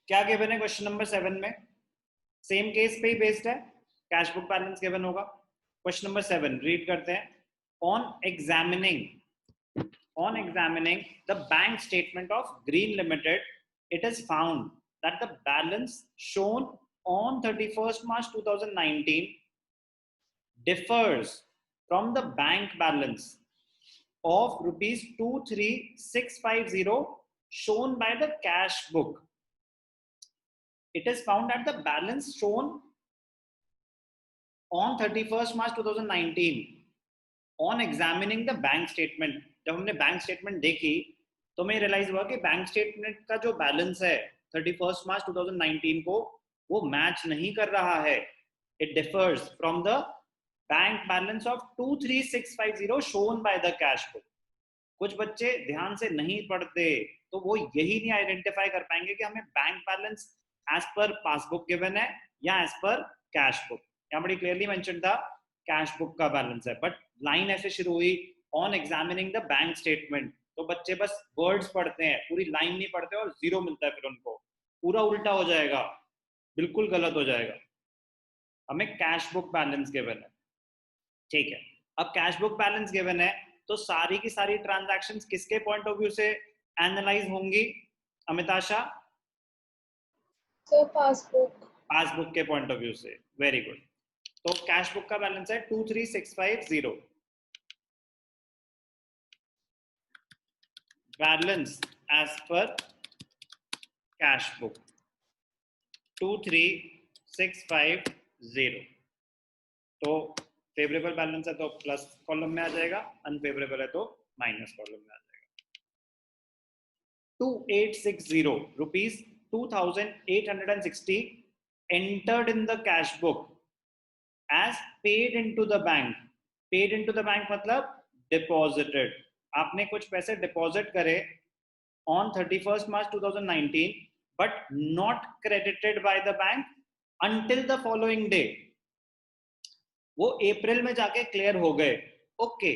क्या गिवन है question number 7 में? सेम केस पे ही बेस्ड है, कैश बुक बैलेंस गिवन होगा। क्वेश्चन नंबर 7 रीड करते हैं। On examining the bank statement of Green Limited, it is found that the balance shown on 31st March 2019 differs from the bank balance of rupees 23650 shown by the cash book. It is found that the balance shown on 31st March 2019 on examining the bank statement, जब हमने bank statement देखी तो हमें realise हुआ कि bank statement का जो balance है 31st मार्च 2019 को वो मैच नहीं कर रहा है। It differs from the bank balance of 23650 shown by the cash book. कुछ बच्चे ध्यान से नहीं पढ़ते तो वो यही नहीं आइडेंटिफाई कर पाएंगे कि हमें bank balance as per passbook given है या एज पर कैश बुक। यहाँ बड़ी क्लियरली मेंशन था कैश बुक का बैलेंस है, बट लाइन ऐसे शुरू हुई on examining the bank statement, तो बच्चे बस वर्ड्स पढ़ते हैं, पूरी लाइन नहीं पढ़ते और जीरो मिलता है फिर उनको, पूरा उल्टा हो जाएगा, बिल्कुल गलत हो जाएगा। हमें कैश बुक बैलेंस गिवन है, ठीक है। अब कैश बुक बैलेंस गिवन है तो सारी की सारी ट्रांजैक्शंस किसके पॉइंट ऑफ व्यू से एनालाइज होंगी अमिताशा? पासबुक के पॉइंट ऑफ व्यू से। Very good. तो कैश बुक का बैलेंस है 23650। Balance as per cash book 23650। तो फेवरेबल बैलेंस है तो प्लस कॉलम में आ जाएगा, अनफेवरेबल है तो माइनस कॉलम में आ जाएगा। 2860 rupees 2860 entered in the cash book as paid into the bank. Paid into the bank मतलब deposited, आपने कुछ पैसे डिपॉजिट करे on 31st March 2019 but not credited by the bank until the following day. वो अप्रैल में जाके क्लियर हो गए, ओके,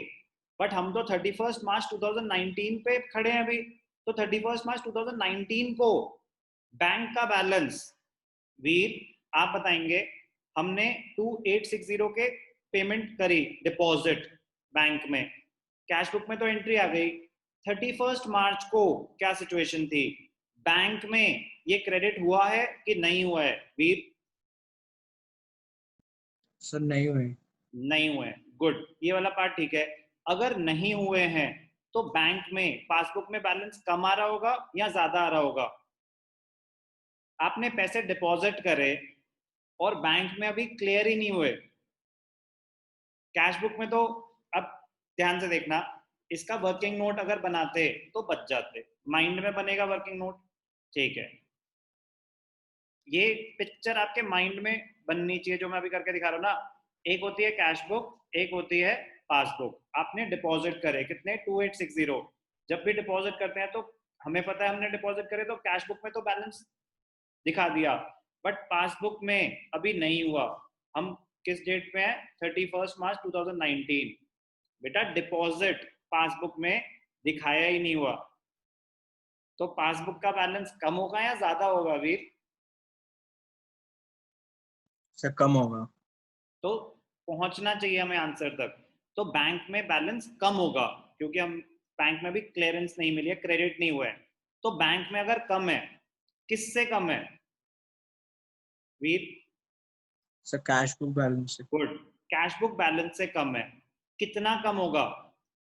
बट हम तो 31st मार्च 2019 पे खड़े हैं अभी, तो 31st मार्च 2019 को बैंक का बैलेंस, वीर आप बताएंगे, हमने 2860 के पेमेंट करी डिपॉजिट बैंक में, कैश बुक में तो एंट्री आ गई, 31st मार्च को क्या सिचुएशन थी, बैंक में ये क्रेडिट हुआ है कि नहीं हुआ है वीर? सर नहीं हुए। नहीं हुए, गुड, ये वाला पार्ट ठीक है। अगर नहीं हुए हैं तो बैंक में पासबुक में बैलेंस कम आ रहा होगा या ज्यादा आ रहा होगा? आपने पैसे डिपॉजिट करे और बैंक में अभी क्लियर ही नहीं हुए। कैश बुक में तो, अब ध्यान से देखना, इसका वर्किंग नोट अगर बनाते तो बच जाते, माइंड में बनेगा वर्किंग नोट, ठीक है। ये पिक्चर आपके माइंड में बननी चाहिए जो मैं अभी करके दिखा रहा हूँ ना। एक होती है कैश बुक, एक होती है पासबुक। आपने डिपॉजिट करे कितने, 2860। जब भी डिपॉजिट करते हैं तो हमें पता है हमने डिपॉजिट करे तो कैश बुक में तो बैलेंस दिखा दिया, बट पासबुक में अभी नहीं हुआ। हम किस डेट पे हैं, 31st मार्च 2019। बेटा डिपॉजिट पासबुक में दिखाया ही नहीं हुआ, तो पासबुक का बैलेंस कम होगा या ज्यादा होगा वीर? सर कम होगा। तो पहुंचना चाहिए हमें आंसर तक, तो बैंक में बैलेंस कम होगा क्योंकि हम बैंक में भी क्लियरेंस नहीं मिली है, क्रेडिट नहीं हुआ है। तो बैंक में अगर कम है, किससे कम है वीर? सर कैश बुक बैलेंस से। गुड, कैश बुक बैलेंस से कम है। कितना कम होगा,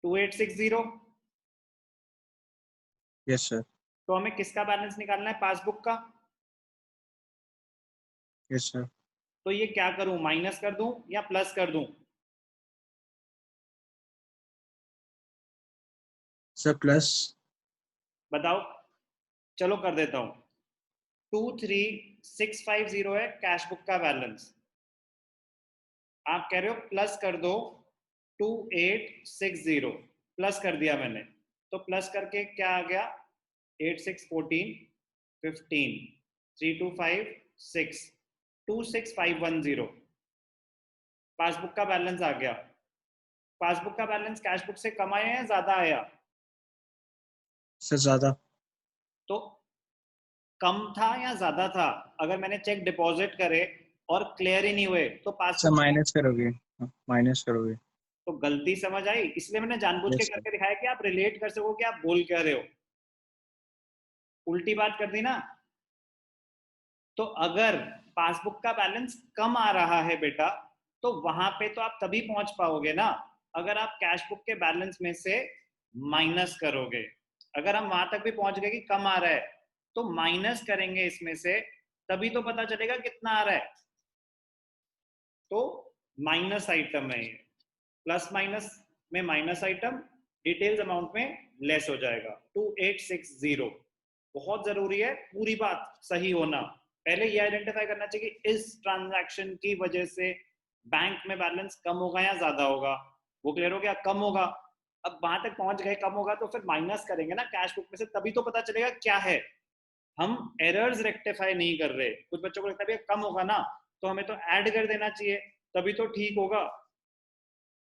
2860। Yes sir. तो हमें किसका बैलेंस निकालना है, पासबुक का। Yes sir. तो ये क्या करूं, माइनस कर दूं या प्लस कर दूं? Sir plus. बताओ, चलो कर देता हूं। 23650 है कैश बुक का बैलेंस, आप कह रहे हो प्लस कर दो 2860, प्लस कर दिया मैंने, तो प्लस करके क्या आ गया, 8614 15 3256 26510, पासबुक का बैलेंस आ गया। पासबुक का बैलेंस कैश बुक से कम आया या ज्यादा आया? सर ज्यादा। तो कम था या ज्यादा था? अगर मैंने चेक डिपॉजिट करे और क्लियर ही नहीं हुए तो सर पासबुक माइनस करोगे, माइनस करोगे। तो गलती समझ आई, इसलिए मैंने जानबूझ के यस सर। करके दिखाया कि आप रिलेट कर सको कि आप बोल क्या रहे हो। उल्टी बात कर दी ना। तो अगर पासबुक का बैलेंस कम आ रहा है बेटा, तो वहां पे तो आप तभी पहुंच पाओगे ना अगर आप कैश बुक के बैलेंस में से माइनस करोगे। अगर हम वहां तक भी पहुंच गए कि कम आ रहा है, तो माइनस करेंगे इसमें से, तभी तो पता चलेगा कितना आ रहा है। तो माइनस आइटम है ये, प्लस माइनस में माइनस आइटम, डिटेल्स अमाउंट में लेस हो जाएगा 2860। बहुत जरूरी है पूरी बात सही होना। पहले ये आइडेंटिफाई करना चाहिए कि इस ट्रांजैक्शन की वजह से बैंक में बैलेंस कम होगा या ज्यादा होगा। वो क्लियर हो गया, कम होगा। अब वहां तक पहुंच गए, कम होगा तो फिर माइनस करेंगे ना कैश बुक में से, तभी तो पता चलेगा क्या है। हम एरर्स रेक्टिफाई नहीं कर रहे। कुछ बच्चों को लगता है कम होगा ना तो हमें तो ऐड कर देना चाहिए, तभी तो ठीक होगा।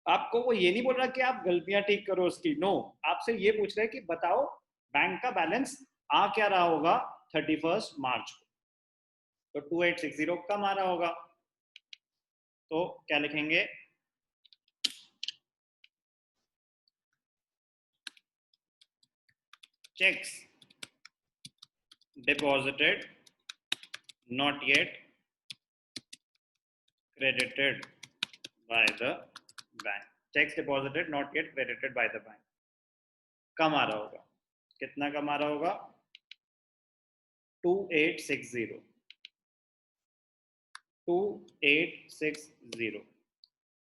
आपको वो ये नहीं बोल रहा कि आप गलतियां ठीक करो उसकी, नो। आपसे ये पूछ रहे हैं कि बताओ बैंक का बैलेंस आ क्या रहा होगा 31 मार्च को। तो 2860 कम आ रहा होगा। तो क्या लिखेंगे? Checks deposited not yet credited by the bank. Checks deposited not yet credited by the bank. कम आ रहा होगा। कितना कम आ रहा होगा? 2860। 2860।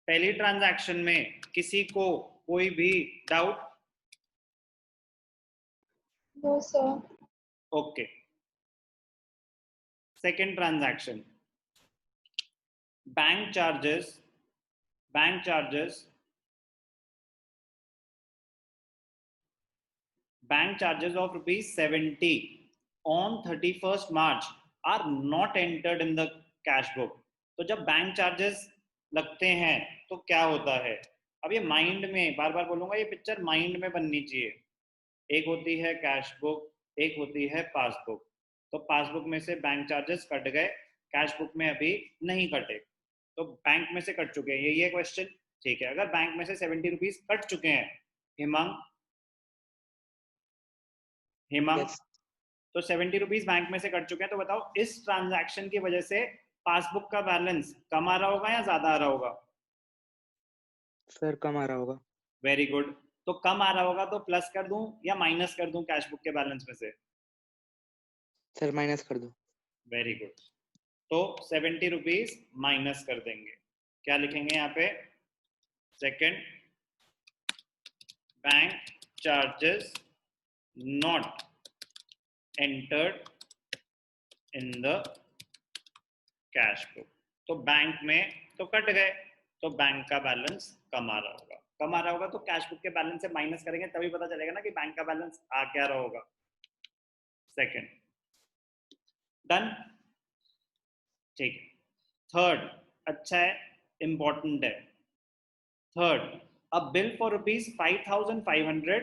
पहली ट्रांजैक्शन में किसी को कोई भी doubt? No sir. Okay. Second transaction, bank charges, bank charges, bank charges of ₹70 on 31st March are not entered in the cash book. तो जब बैंक चार्जेस लगते हैं तो क्या होता है? अब ये माइंड में, बार बार बोलूंगा, ये पिक्चर माइंड में बननी चाहिए। एक होती है कैश बुक, एक होती है पासबुक। तो पासबुक में से बैंक चार्जेस कट गए, कैश बुक में अभी नहीं कटे, तो बैंक में से कट चुके हैं, यही है क्वेश्चन। ठीक है, अगर बैंक में से ₹70 कट चुके हैं, हिमांग, हेमंत, यस तो ₹70 बैंक में से कट चुके हैं। तो बताओ इस ट्रांजैक्शन की वजह से पासबुक का बैलेंस कम आ रहा होगा या ज्यादा आ रहा होगा? सर, कम आ रहा होगा। Very good. तो कम आ रहा होगा तो प्लस कर दूं या माइनस कर दूं कैश बुक के बैलेंस में से? सर, माइनस कर दो। Very good. तो ₹70 माइनस कर देंगे। क्या लिखेंगे यहाँ पे? Second, bank charges not entered in the cash book. तो बैंक में तो कट गए, तो बैंक का बैलेंस कम आ रहा होगा। कम आ रहा होगा तो कैश बुक के बैलेंस से माइनस करेंगे, तभी पता चलेगा ना कि बैंक का बैलेंस आ क्या रहा होगा। Second, done. ठीक है। थर्ड, अच्छा है, इंपॉर्टेंट है। Third, a bill for ₹5,500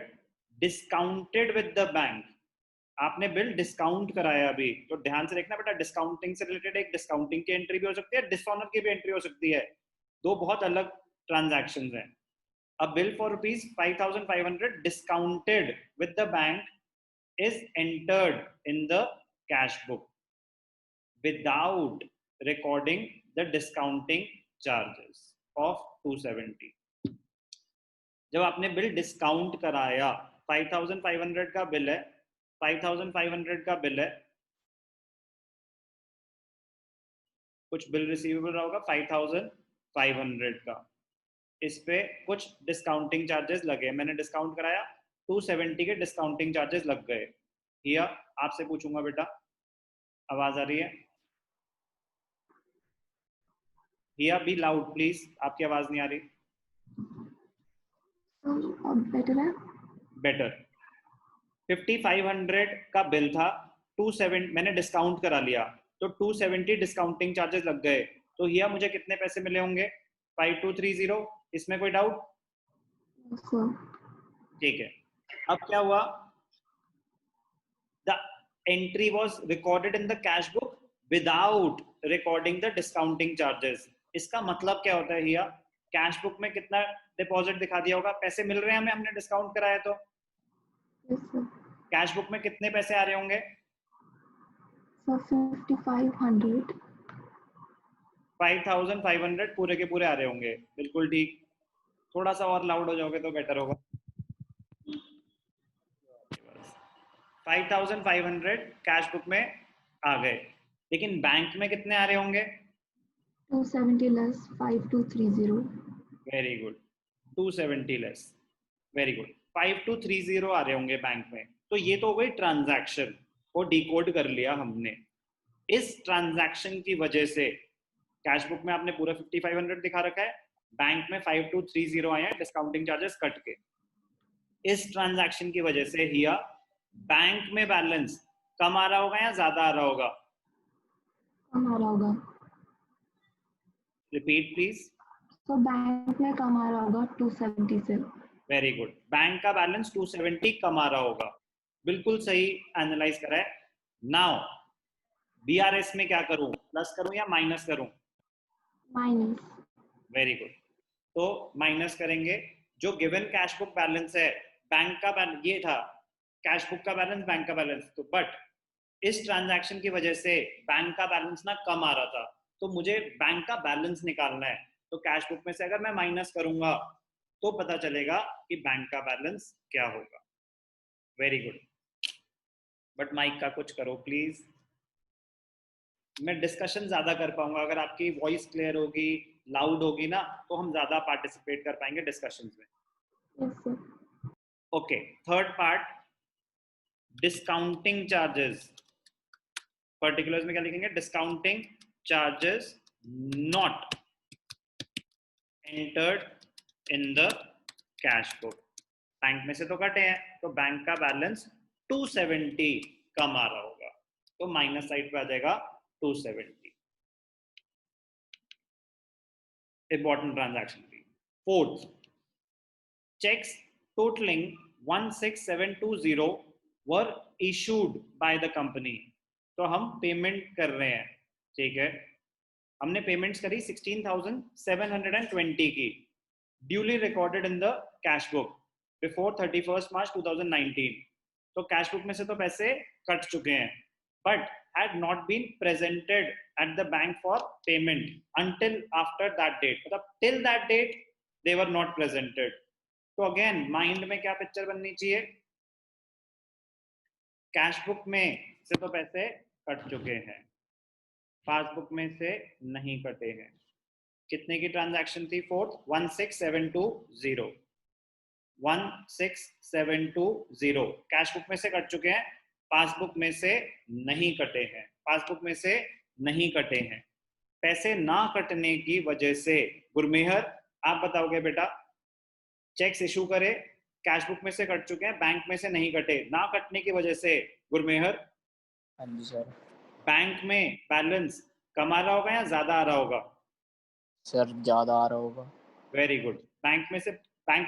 discounted with the bank. आपने बिल डिस्काउंट कराया अभी, तो ध्यान से देखना बेटा, डिस्काउंटिंग से रिलेटेड एक डिस्काउंटिंग की एंट्री भी हो सकती है, डिसऑनर की भी एंट्री हो सकती है। दो बहुत अलग ट्रांजैक्शंस हैं। A bill for ₹5,500 discounted with the bank is entered in the cash book without recording the discounting charges of 270। जब आपने बिल डिस्काउंट कराया, 5,500 का बिल है, 5,500 का बिल है, कुछ बिल रिसीवेबल रहा होगा 5,500 का, इस पे कुछ डिस्काउंटिंग चार्जेस लगे, मैंने डिस्काउंट कराया, 270 के डिस्काउंटिंग चार्जेस लग गए। हिया, आपसे पूछूंगा बेटा, आवाज आ रही है? हिया, बी लाउड प्लीज, आपकी आवाज नहीं आ रही। बेटर है। बेटर। 5,500 का बिल था, 270 मैंने डिस्काउंट करा लिया, तो 270 डिस्काउंटिंग चार्जेस लग गए। तो हिया, मुझे कितने पैसे मिले होंगे? 5,230। इसमें कोई डाउट? ठीक है। अब क्या हुआ? The entry was recorded in the cash book without recording the discounting charges. इसका मतलब क्या होता है हिया? कैश बुक में कितना डिपॉजिट दिखा दिया होगा, पैसे मिल रहे हैं हमें, हमने डिस्काउंट कराया तो Yes, sir. कैश बुक में कितने पैसे आ रहे होंगे? So 5500. 5500 पूरे के पूरे आ रहे होंगे, बिल्कुल ठीक। थोड़ा सा और लाउड हो जाओगे तो बेटर होगा। 5500 कैश बुक में आ गए, लेकिन बैंक में कितने आ रहे होंगे? 270 less 5230. Very good, 270 less, very good, 5230 आ रहे होंगे बैंक में। तो ये तो हो गई ट्रांजैक्शन, वो डिकोड कर लिया हमने। इस ट्रांजैक्शन की वजह से कैश बुक में आपने पूरा 5500 दिखा रखा है, बैंक में 5230 आए हैं डिस्काउंटिंग चार्जेस कट के। इस ट्रांजैक्शन की वजह से हिया बैंक में बैलेंस कम आ रहा होगा या ज्यादा आ रहा होगा? कम आ रहा होगा। Repeat please. तो बैंक में कम आ रहा होगा 270 से। वेरी गुड, बैंक का बैलेंस 270 कम आ रहा होगा, बिल्कुल सही एनालाइज करा है। नाउ बीआरएस में क्या करूं, प्लस करूं या माइनस करूं? माइनस। वेरी गुड, तो माइनस करेंगे। जो गिवन कैश बुक बैलेंस है, बैंक का बैलेंस ये था, कैश बुक का बैलेंस, बैंक का बैलेंस, तो बट इस ट्रांजैक्शन की वजह से बैंक का बैलेंस ना कम आ रहा था, तो मुझे बैंक का बैलेंस निकालना है। तो कैश बुक में से अगर मैं माइनस करूंगा तो पता चलेगा कि बैंक का बैलेंस क्या होगा। वेरी गुड, बट माइक का कुछ करो प्लीज, मैं डिस्कशन ज्यादा कर पाऊंगा। अगर आपकी वॉइस क्लियर होगी, लाउड होगी ना, तो हम ज्यादा पार्टिसिपेट कर पाएंगे डिस्कशंस में। Yes sir. Okay, third part, discounting charges. Particulars में क्या लिखेंगे? Discounting charges not entered in the cash book. Bank में से तो कटे हैं, तो बैंक का बैलेंस 270 कम आ रहा होगा, तो माइनस साइड पे आ जाएगा 270। इंपॉर्टेंट ट्रांजैक्शन भी। Fourth, checks totaling 16720 were issued by the company। तो हम पेमेंट कर रहे हैं, ठीक है, हमने पेमेंट्स करी 16,720 की, duly recorded in the cash book before 31 March 2019। तो कैश बुक में से तो पैसे कट चुके हैं, but had not been presented at the bank for payment until after that date। मतलब till that date they were not presented। तो again mind में क्या पिक्चर बननी चाहिए? कैश बुक में से तो पैसे कट चुके हैं, पासबुक में से नहीं कटे हैं। कितने की ट्रांजैक्शन थी? फोर्थ, 16720, 16720 कैश बुक में से कट चुके हैं, पासबुक में से नहीं कटे हैं, पासबुक में से नहीं कटे हैं। पैसे ना कटने की वजह से गुरमेहर आप बताओगे बेटा, चेक्स इशू करे, कैश बुक में से कट चुके हैं, बैंक में से नहीं कटे, ना कटने की वजह से गुरमेहर हाँ जी सर। बैंक में बैलेंस कम आ रहा होगा या ज्यादा आ रहा होगा? सर ज्यादा आ रहा होगा। वेरी गुड, बैंक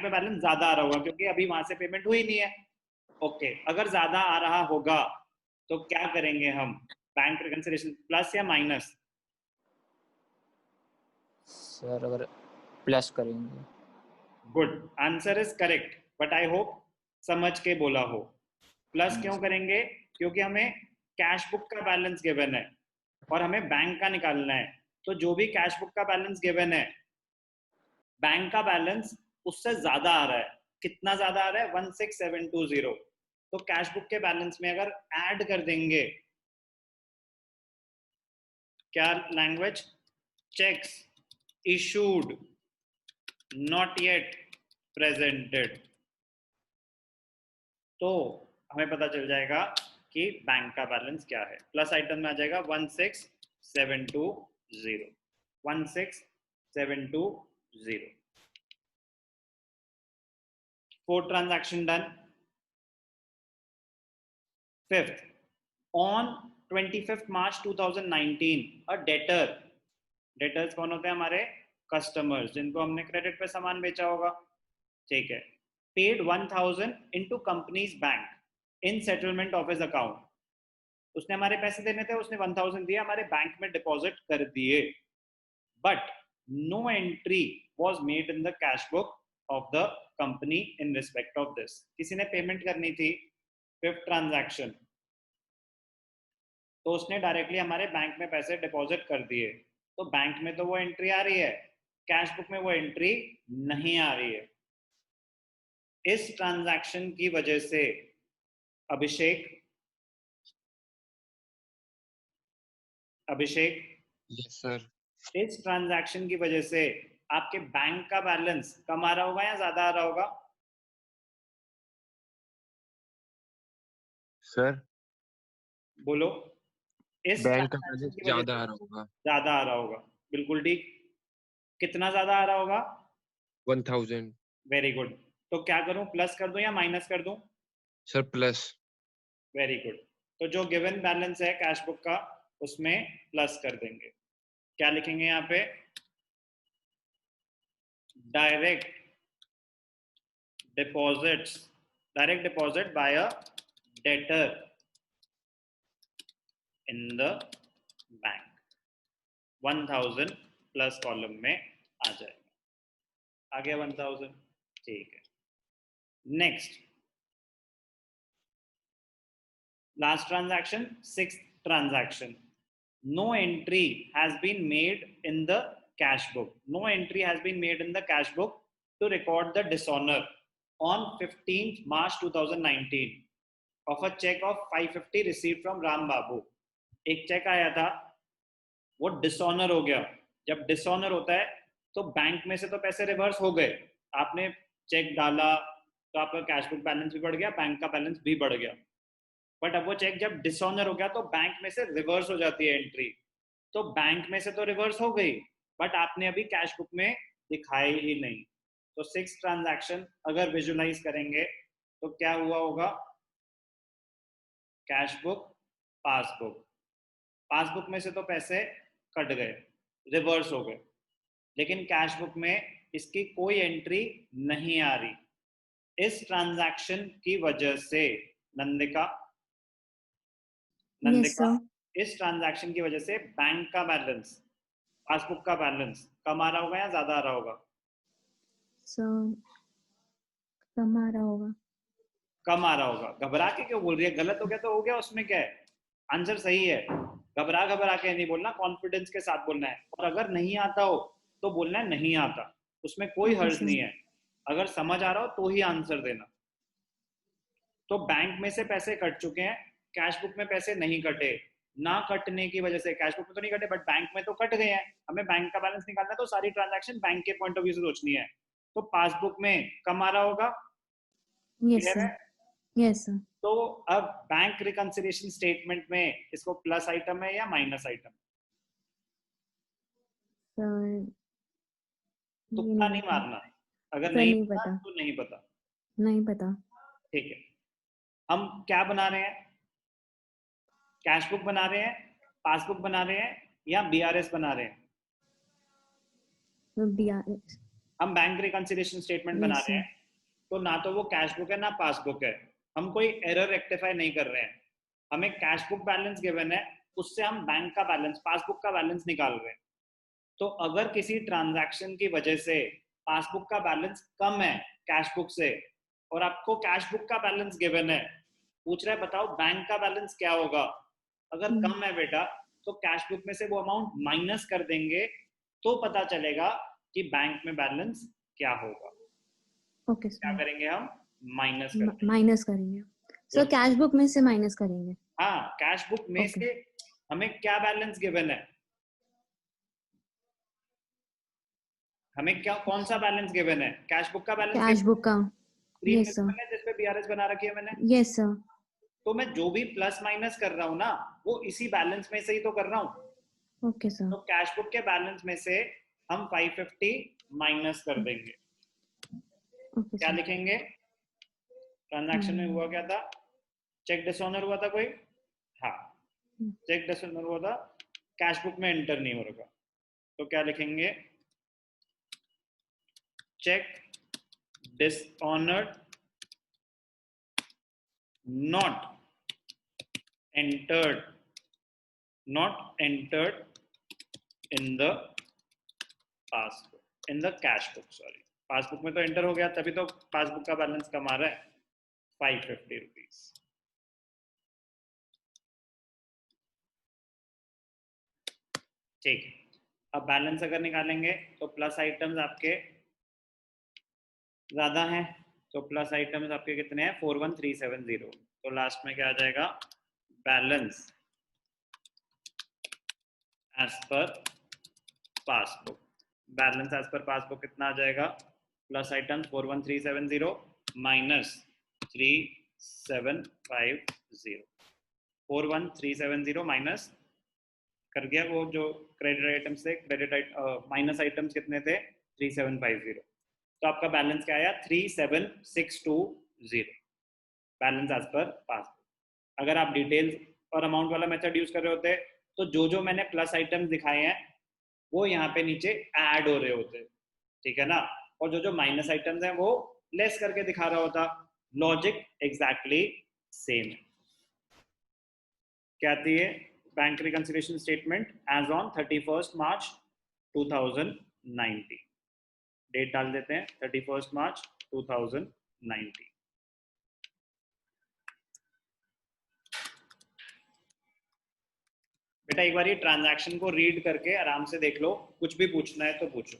में बैलेंस ज्यादा आ रहा होगा क्योंकि अभी वहां से पेमेंट हुई नहीं है। ओके, अगर ज्यादा आ रहा होगा तो क्या करेंगे हम? बैंक रिकंसिलिएशन प्लस या माइनस? सर अगर प्लस करेंगे। Good, answer is correct, but I hope समझ के बोला हो। प्लस क्यों करेंगे? क्योंकि हमें कैश बुक का बैलेंस गिवन है और हमें बैंक का निकालना है। तो जो भी कैश बुक का बैलेंस गिवन है, बैंक का बैलेंस उससे ज्यादा आ रहा है। कितना ज्यादा आ रहा है? 16720। तो कैश बुक के बैलेंस में अगर ऐड कर देंगे क्या language? Cheques issued not yet presented, तो हमें पता चल जाएगा कि बैंक का बैलेंस क्या है। प्लस आइटम में आ जाएगा 16720, 16720। Fourth transaction done. Fifth, on 25 March 2019 a debtor, debtors कौन होते हैं? हमारे कस्टमर्स, जिनको हमने क्रेडिट पे सामान बेचा होगा, ठीक है, paid 1000 into companies bank in settlement of his account. उसने हमारे पैसे देने थे, उसने 1000 दिया, हमारे बैंक में डिपॉजिट कर दिए, but no entry was made in the cash book of the company in respect of this. किसी ने पेमेंट करनी थी, 5th ट्रांजैक्शन, तो उसने डायरेक्टली हमारे बैंक में पैसे डिपॉजिट कर दिए, तो बैंक में तो वो एंट्री आ रही है, कैश बुक में वो एंट्री नहीं आ रही है। इस ट्रांजैक्शन की वजह से अभिषेक यस सर। इस ट्रांजैक्शन की वजह से आपके बैंक का बैलेंस कम आ रहा होगा या ज्यादा आ रहा होगा? सर बोलो। इस बैंक का ट्रांजैक्शन बैलेंस की वजह ज्यादा से आ रहा होगा। ज्यादा आ रहा होगा, बिल्कुल ठीक। कितना ज्यादा आ रहा होगा? 1000। Very good. तो क्या करूं, प्लस कर दूं या माइनस कर दूं? Sir plus. Very good. तो जो गिवन बैलेंस है कैश बुक का, उसमें प्लस कर देंगे। क्या लिखेंगे यहाँ पे? Direct deposit by a debtor in the bank, 1000 plus column में आ जाएगा। आ गया 1000, ठीक है। Next, last transaction, 6th transaction. No entry has been made in the cash book. No entry has been made in the cash book to record the dishonor on 15th March 2019 of a check of 550 received from Ram Babu. एक check आया था, वो dishonour हो गया। जब dishonour होता है तो बैंक में से तो पैसे रिवर्स हो गए, आपने चेक डाला तो आपका कैश बुक बैलेंस भी बढ़ गया, बैंक का बैलेंस भी बढ़ गया। बट अब वो चेक जब डिसऑनर हो गया तो बैंक में से रिवर्स हो जाती है एंट्री, तो बैंक में से तो रिवर्स हो गई, बट आपने अभी कैश बुक में दिखाई ही नहीं। तो 6 ट्रांजैक्शन अगर विजुलाइज करेंगे तो क्या हुआ होगा? Cash book, passbook. पासबुक में से तो पैसे कट गए, रिवर्स हो गए, लेकिन कैश बुक में इसकी कोई एंट्री नहीं आ रही। इस ट्रांजैक्शन की वजह से नंदिका इस ट्रांजैक्शन की वजह से बैंक का बैलेंस, पासबुक का बैलेंस कम आ रहा होगा या ज्यादा आ रहा होगा? कम आ रहा होगा। कम आ रहा होगा। घबरा के क्यों बोल रही है? गलत हो गया तो हो गया, उसमें क्या है, आंसर सही है। घबरा के नहीं बोलना, कॉन्फिडेंस के साथ बोलना है। और अगर नहीं आता हो तो बोलना है नहीं आता, उसमें कोई हर्ज नहीं है। अगर समझ आ रहा हो तो ही आंसर देना। तो बैंक में से पैसे कट चुके हैं, कैश बुक में पैसे नहीं कटे। ना कटने की वजह से, कैश बुक में तो नहीं कटे बट बैंक में तो कट गए हैं, हमें बैंक का बैलेंस निकालना है, तो सारी ट्रांजैक्शन बैंक के पॉइंट ऑफ व्यू से सोचनी है। तो पासबुक में कम आ रहा होगा, क्लियर है? Yes sir. तो अब बैंक रिकंसिलिएशन स्टेटमेंट में इसको प्लस आइटम है या माइनस आइटम? तुक्का नहीं मारना, अगर नहीं पता तो नहीं पता। नहीं पता। ठीक है, हम क्या बना रहे हैं? कैश बुक बना रहे हैं, पासबुक बना रहे हैं या बीआरएस बना रहे हैं? बीआरएस। हम बैंक रिकंसिलिएशन स्टेटमेंट बना रहे हैं, तो ना तो वो कैश बुक है ना पासबुक है। हम कोई एरर रेक्टिफाई नहीं कर रहे हैं, हमें कैश बुक बैलेंस गिवन है, उससे हम बैंक का बैलेंस, पासबुक का बैलेंस निकाल रहे हैं। तो अगर किसी ट्रांजैक्शन की वजह से पासबुक का बैलेंस कम है कैश बुक से, और आपको कैश बुक का बैलेंस गिवन है, पूछ रहा है बताओ बैंक का बैलेंस क्या होगा? अगर कम है बेटा तो कैश बुक में से वो अमाउंट माइनस कर देंगे, तो पता चलेगा कि बैंक में बैलेंस क्या होगा। Okay sir. क्या करेंगे हम? माइनस करेंगे सर, कैश बुक में से माइनस करेंगे। हाँ, कैश बुक में से हमें क्या बैलेंस गिवन है, हमें क्या, कौन सा बैलेंस गिवन है? कैश बुक का बैलेंस, कैश बुक का। यस सर, जिस पे बीआरएस बना रखी है मैंने। Yes sir. तो मैं जो भी प्लस माइनस कर रहा हूँ ना, वो इसी बैलेंस में से ही तो कर रहा हूँ। Okay sir. तो कैश बुक के बैलेंस में से हम 550 माइनस कर देंगे। क्या लिखेंगे? ट्रांजैक्शन में हुआ क्या था? चेक डिसऑनर हुआ था कोई? हाँ, चेक डिसऑनर हुआ था, कैश बुक में एंटर नहीं हो रहा। तो क्या लिखेंगे? Cheque dishonored not entered, not entered in the passbook, in the cash book, sorry. Passbook में तो एंटर हो गया, तभी तो पासबुक का बैलेंस कम आ रहा है 550 रुपीज। ठीक, अब बैलेंस अगर निकालेंगे तो प्लस आइटम्स आपके ज्यादा हैं, तो प्लस आइटम्स आपके कितने हैं 41370, तो लास्ट में क्या आ जाएगा balance as per passbook. Balance as per passbook कितना आ जाएगा, प्लस आइटम्स 41370 माइनस 3750, 41370 माइनस कर गया वो जो क्रेडिट आइटम्स थे, क्रेडिट माइनस आइटम्स कितने थे 3750, तो आपका बैलेंस क्या आया 37620, बैलेंस एज पर पासबुक। अगर आप डिटेल्स और अमाउंट वाला मेथड यूज कर रहे होते तो जो मैंने प्लस आइटम्स दिखाए हैं वो यहाँ पे नीचे ऐड हो रहे होते, ठीक है ना, और जो माइनस आइटम्स हैं वो लेस करके दिखा रहा होता। लॉजिक एग्जैक्टली सेम है। क्या आती है bank reconciliation statement as on 31 March 2019, date डाल देते हैं 31 मार्च 2019। बेटा एक बार ये ट्रांजैक्शन को रीड करके आराम से देख लो, कुछ भी पूछना है तो पूछो।